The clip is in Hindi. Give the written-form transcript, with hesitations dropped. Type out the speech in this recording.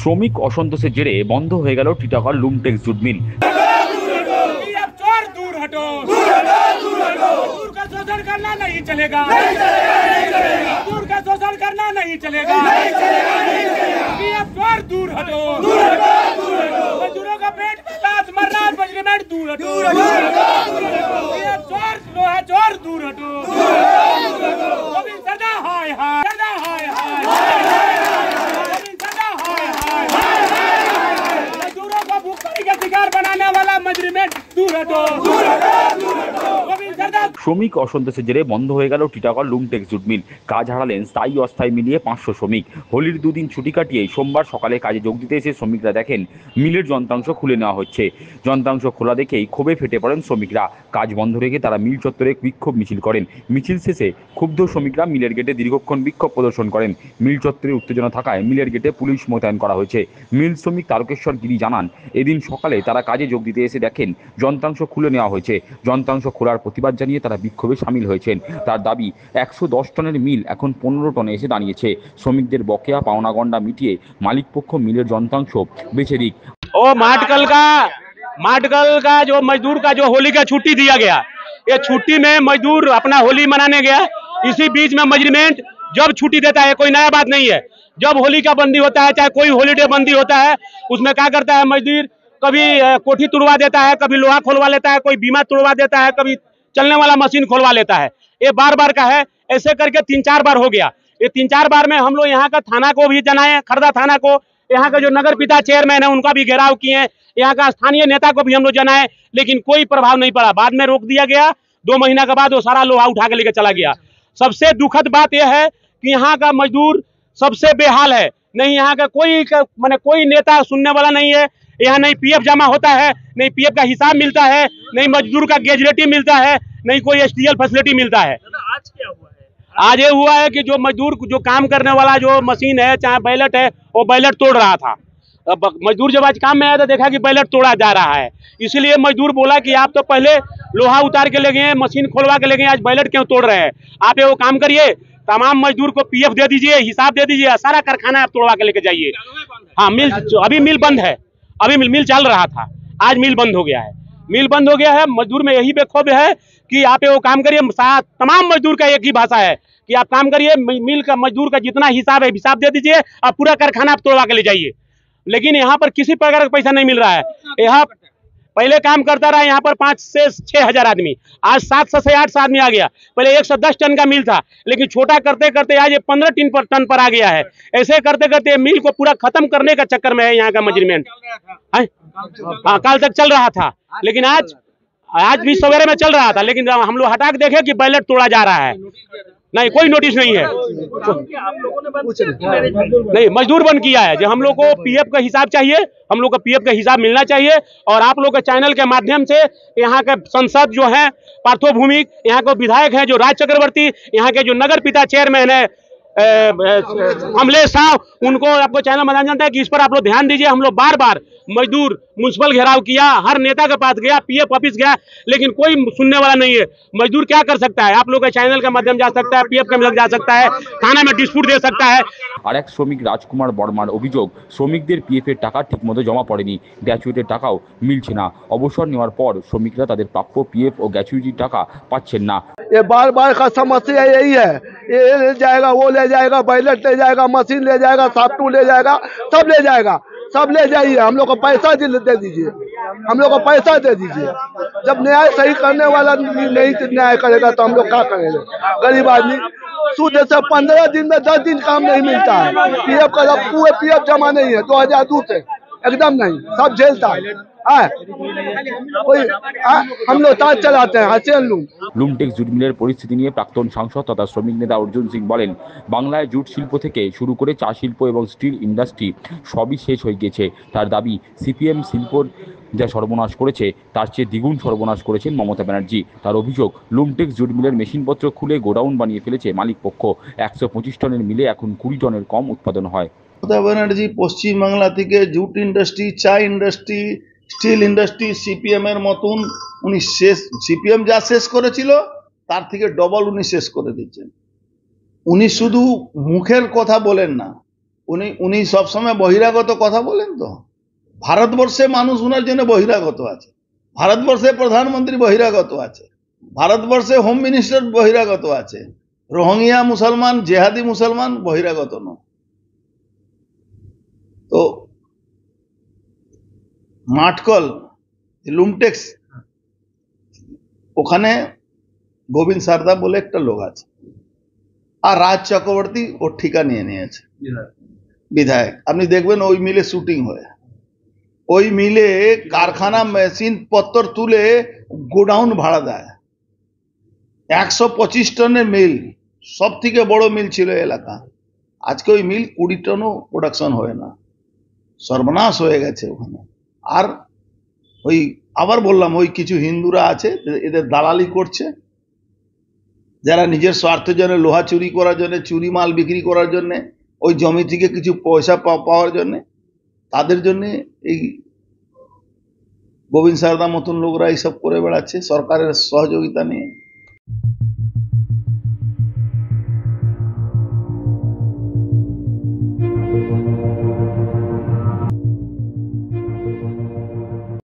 শ্রমিক অসন্তোষের জেরে বন্ধ হয়ে গেল টিটাগড় লুমটেক্স জুট মিল। শ্রমিক অসন্তোষের জেরে বন্ধ হয়ে গেল টিটাগড় লুমটেক্স জুট মিল। কাজ হারালেন স্থায়ী অস্থায়ী মিলিয়ে 500 শ্রমিক। হোলির দুদিন ছুটি কাটিয়ে সোমবার সকালে কাজে যোগ দিতে এসে শ্রমিকরা দেখেন মিলের যন্ত্রাংশ খুলে নেওয়া হচ্ছে। যন্ত্রাংশ খোলা দেখেই ক্ষোভে ফেটে পড়েন শ্রমিকরা। কাজ বন্ধ রেখে তারা মিল চত্বরে বিক্ষোভ মিছিল করেন। মিছিল শেষে ক্ষুব্ধ শ্রমিকরা মিলের গেটে দীর্ঘক্ষণ বিক্ষোভ প্রদর্শন করেন। মিল চত্বরে উত্তেজনা থাকায় মিলের গেটে পুলিশ মোতায়েন করা হয়েছে। মিল শ্রমিক তারকেশ্বর গিরি জানান, এদিন সকালে তারা কাজে যোগ দিতে এসে দেখেন যন্ত্রাংশ খুলে নেওয়া হয়েছে। যন্ত্রাংশ খোলার প্রতিবাদ জানিয়ে তারা বিক্ষোভে সামিল হয়েছেন। তার দাবি 110 টনের মিল এখন 15 টনে এসে দাঁড়িয়েছে। শ্রমিকদের বকেয়া পাওনা গন্ডা মিটিয়ে মালিক পক্ষ মিলের যন্ত্রাংশ बेचे दी। ओ माटकल का जो मजदूर का जो होली का छुट्टी दिया गया, ये छुट्टी में मजदूर अपना होली मनाने गया। इसी बीच में मैनेजमेंट जब छुट्टी देता है, कोई नया बात नहीं है, जब होली का बंदी होता है, चाहे कोई हॉलीडे बंदी होता है, उसमें क्या करता है मजदूर, कभी कोठी तुड़वा देता है, कभी लोहा खोलवा लेता है, कोई बीमा तुड़वा देता है, कभी चलने वाला मशीन खोलवा लेता है। ये बार बार का है, ऐसे करके 3-4 बार हो गया। ये 3-4 बार में हम लोग यहाँ का थाना को भी जनाए, खरदा थाना को, यहाँ का जो नगर पिता चेयरमैन है उनका भी घेराव किए, यहाँ का स्थानीय नेता को भी हम लोग जनाए, लेकिन कोई प्रभाव नहीं पड़ा। बाद में रोक दिया गया। 2 महीना के बाद वो सारा लोहा उठा के लेके चला गया। सबसे दुखद बात यह है कि यहाँ का मजदूर सबसे बेहाल है। नहीं यहाँ का कोई नेता सुनने वाला नहीं है। यहाँ नहीं पीएफ जमा होता है, नहीं पीएफ का हिसाब मिलता है, नहीं मजदूर का ग्रेजुएटी मिलता है, नहीं कोई एसटीएल फैसिलिटी मिलता है। आज क्या हुआ है? आज ये हुआ है कि जो मजदूर जो काम करने वाला जो मशीन है, चाहे बैलेट है, वो बैलेट तोड़ रहा था। अब मजदूर जब आज काम में आया तो देखा कि बैलेट तोड़ा जा रहा है। इसलिए मजदूर बोला कि आप तो पहले लोहा उतार के ले गए, मशीन खोलवा के ले गए, आज बैलेट क्यों तोड़ रहे हैं? आप ये वो काम करिए, तमाम मजदूर को पीएफ दे दीजिए, हिसाब दे दीजिए, सारा कारखाना आप तोड़वा के लेके जाइए। हाँ, अभी मिल बंद है, अभी मिल चल रहा था, आज मिल बंद हो गया है। मिल बंद हो गया है। मजदूर में यही बेखौफ है कि आप ये वो काम करिए। तमाम मजदूर का एक ही भाषा है कि आप काम करिए, मिल का मजदूर का जितना हिसाब है हिसाब दे दीजिए, आप पूरा कारखाना आप तोड़वा के ले जाइए। लेकिन यहाँ पर किसी प्रकार का पैसा नहीं मिल रहा है। यहाँ पहले काम करता रहा यहाँ पर 5 से 6 हजार आदमी, आज 700 से 800 आदमी आ गया। पहले 110 टन का मिल था, लेकिन छोटा करते करते आज ये 15 टन पर आ गया है। ऐसे करते करते मिल को पूरा खत्म करने का चक्कर में है यहाँ का मैनेजमेंट। हाँ, कल तक चल रहा था, लेकिन आज भी सवेरे में चल रहा था, लेकिन हम लोग हटा के देखे कि बैलेट तोड़ा जा रहा है। नहीं, कोई नोटिस नहीं है। नहीं, मजदूर बंद किया है। जो हम लोग को पीएफ का हिसाब चाहिए, हम लोग को पीएफ का हिसाब मिलना चाहिए। और आप लोग के चैनल के माध्यम से यहाँ के संसद जो है पार्थो भूमिक, यहाँ के विधायक हैं जो राज चक्रवर्ती, यहाँ के जो नगर पिता चेयरमैन है अमलेश साहब, उनको आपको चैनल माध्यम जानता है कि इस पर आप लोग ध्यान दीजिए। हम लोग बार बार मजदूर म्युनिसिपल घेराव किया, हर नेता के पास गया, पीएफ ऑफिस गया, लेकिन कोई सुनने वाला नहीं है। मजदूर क्या कर सकता है? आप लोग के चैनल के माध्यम जा सकता है, पीएफ के माध्यम जा सकता है, थाना में डिस्प्यूट दे सकता है। আর এক শ্রমিক রাজকুমার বর্মার অভিযোগ, শ্রমিকদের পিএফের টাকা ঠিকমতো জমা পড়েনি, গ্র্যাচুইটির টাকাও মিলছে না। অবসর নেওয়ার পর শ্রমিকরা তাদের প্রাপ্য পিএফ ও গ্র্যাচুইটির টাকা পাচ্ছেন না। ये बार बार का समस्या यही है, ये ले जाएगा, वो ले जाएगा, बैलेट ले जाएगा, मशीन ले जाएगा, सॉफ्टवेयर ले जाएगा, सब ले जाएगा, सब ले जाइए। हम लोग को पैसा दे दीजिए, हम लोग को पैसा दे दीजिए। जब न्याय सही करने वाला नहीं न्याय करेगा तो हम लोग क्या करेंगे? गरीब आदमी सूद से 15 दिन में 10 दिन काम नहीं मिलता है। पीएफ का पूरे पीएफ जमा नहीं है, 2002 से एकदम नहीं, सब झेलता है। हम लोग ताज चलाते हैं, हसीन लूम। লুমটেক্স জুট মিলের পরিস্থিতি নিয়ে প্রাক্তন সাংসদ তথা শ্রমিক নেতা অর্জুন সিং বলেন, বাংলায় জুট শিল্প থেকে শুরু করে চা শিল্প এবং স্টিল ইন্ডাস্ট্রি সবই শেষ হয়ে গেছে। তার দাবি, সিপিএম শিল্পর যা সর্বনাশ করেছে তার চেয়ে দ্বিগুণ সর্বনাশ করেছেন মমতা ব্যানার্জি। তার অভিযোগ, লুমটেক্স জুট মিলের মেশিনপত্র খুলে গোডাউন বানিয়ে ফেলেছে মালিক পক্ষ। 125 টনের মিলে এখন 20 টনের কম উৎপাদন হয়। মমতা ব্যানার্জি পশ্চিমবাংলা থেকে জুট ইন্ডাস্ট্রি, চা ইন্ডাস্ট্রি, স্টিল ইন্ডাস্ট্রি সিপিএম এর মতন উনি শেষ, সিপিএম যা শেষ করেছিল তার থেকে ডবল উনি শেষ করে দিচ্ছেন। উনি শুধু মুখের কথা বলেন না, উনি সবসময় বহিরাগত কথা বলেন। তো ভারতবর্ষে মানুষ উনার জন্য বহিরাগত আছে, ভারতবর্ষে প্রধানমন্ত্রী বহিরাগত আছে, ভারতবর্ষে হোম মিনিস্টার বহিরাগত আছে। রোহিঙ্গা মুসলমান, জেহাদি মুসলমান বহিরাগত নয়। তো মাঠকল লুমটেক্স, ওখানে গোবিন্দ সারদা বলে একটা লোক আছে, আর রাজ চক্রবর্তী ওর ঠিকা নিয়ে নিয়েছে বিধায়ক। আপনি দেখবেন ওই মিলে শুটিং হয়, ওই মিলে কারখানা মেশিন পত্র তুলে গোডাউন ভাড়া দেয়। 125 টনের মিল, সব থেকে বড় মিল ছিল এলাকা। আজকে ওই মিল 20 টনও প্রোডাকশন হয় না, সর্বনাশ হয়ে গেছে ওখানে। আর ওই আবার বললাম, ওই কিছু হিন্দুরা আছে এদের দালালি করছে, যারা নিজের স্বার্থের জন্য, লোহা চুরি করার জন্য, চুরি মাল বিক্রি করার জন্য, ওই জমি থেকে কিছু পয়সা পাওয়ার জন্য, তাদের জন্য এই গোবিন্দ সারদা মতন লোকরা এইসব করে বেড়াচ্ছে সরকারের সহযোগিতা নিয়ে।